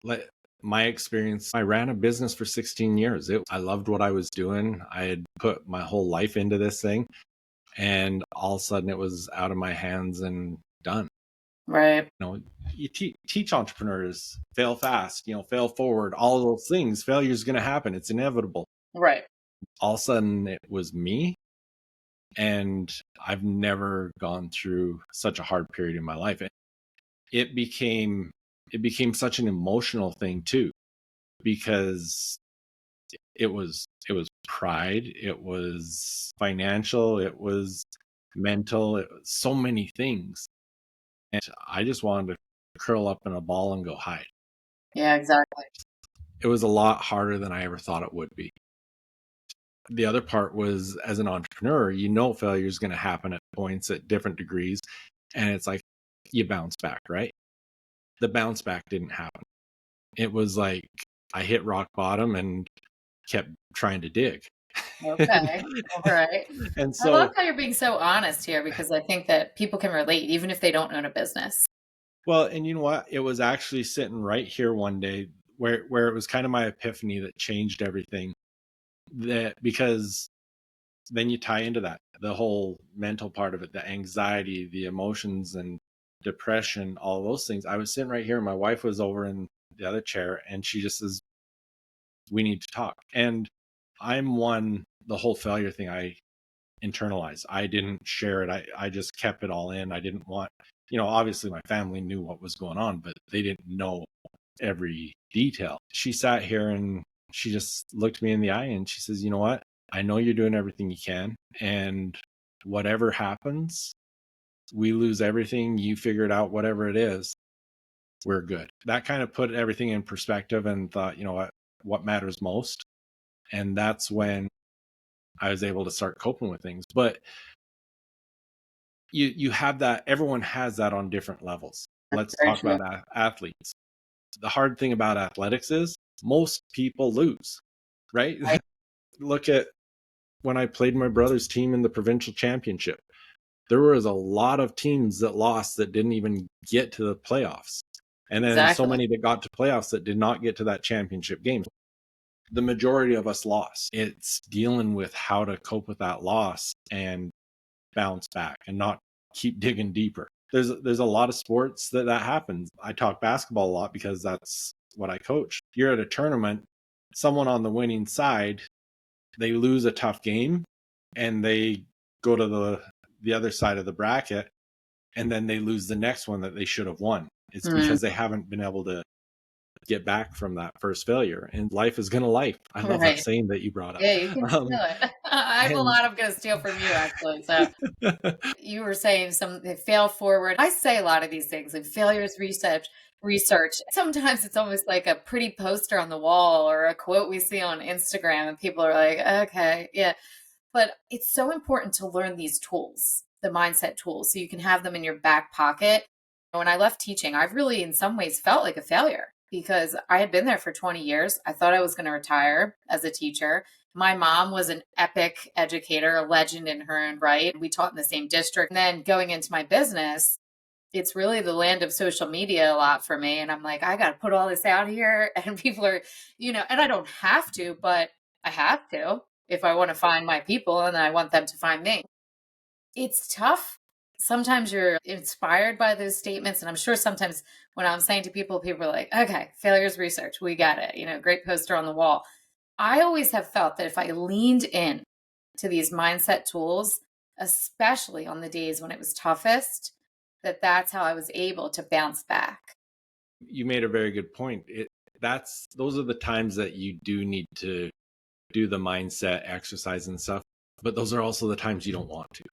Like my experience, I ran a business for 16 years. I loved what I was doing. I had put my whole life into this thing, and all of a sudden it was out of my hands and done. Right. You know, you teach entrepreneurs fail fast, fail forward, all those things. Failure is going to happen. It's inevitable. Right. All of a sudden it was me, and I've never gone through such a hard period in my life. It became it became such an emotional thing too, because it was pride, it was financial, it was mental, it was so many things. And I just wanted to curl up in a ball and go hide. Yeah, exactly. It was a lot harder than I ever thought it would be. The other part was, as an entrepreneur, failure is going to happen at points at different degrees. And it's like you bounce back, right? The bounce back didn't happen. It was like I hit rock bottom and kept trying to dig. Okay. All right. And I love so, how you're being so honest here because I think that people can relate even if they don't own a business. well, and you know what? It was actually sitting right here one day where it was kind of my epiphany that changed everything. That because then you tie into that the whole mental part of it, the anxiety, the emotions, and depression, all those things. I was sitting right here, and my wife was over in the other chair, and she just says, "We need to talk." And the whole failure thing, I internalized. I didn't share it. I just kept it all in. I didn't want, obviously my family knew what was going on, but they didn't know every detail. She sat here and she just looked me in the eye and she says, "You know what? I know you're doing everything you can. And whatever happens, we lose everything. You figure it out, whatever it is, we're good." That kind of put everything in perspective and thought, you know what matters most. And that's when I was able to start coping with things. But you have that, everyone has that on different levels. That's Let's very talk true. about athletes. The hard thing about athletics is most people lose, right? Right. Look at when I played my brother's team in the provincial championship. There was a lot of teams that lost that didn't even get to the playoffs. And then so Exactly. many that got to playoffs that did not get to that championship game. The majority of us lost. It's dealing with how to cope with that loss and bounce back and not keep digging deeper. There's a lot of sports that happens. I talk basketball a lot because that's what I coach. You're at a tournament, someone on the winning side, they lose a tough game and they go to the other side of the bracket, and then they lose the next one that they should have won. It's Mm, because they haven't been able to get back from that first failure, and life is gonna life. I love that right. saying that you brought up. Yeah, you can steal it. I have a And lot I'm gonna steal from you actually. So you were saying some they fail forward. I say a lot of these things like failures research. Sometimes it's almost like a pretty poster on the wall or a quote we see on Instagram and people are like, okay, yeah. But it's so important to learn these tools, the mindset tools, so you can have them in your back pocket. When I left teaching, I really, in some ways, felt like a failure because I had been there for 20 years. I thought I was going to retire as a teacher. My mom was an epic educator, a legend in her own right. We taught in the same district. And then going into my business, it's really the land of social media a lot for me. And I'm like, I got to put all this out here. And people are, and I don't have to, but I have to if I want to find my people and I want them to find me. It's tough. Sometimes you're inspired by those statements. And I'm sure sometimes when I'm saying to people, people are like, okay, failures research, we got it. Great poster on the wall. I always have felt that if I leaned in to these mindset tools, especially on the days when it was toughest, that's how I was able to bounce back. you made a very good point. Those are the times that you do need to do the mindset exercise and stuff, but those are also the times you don't want to.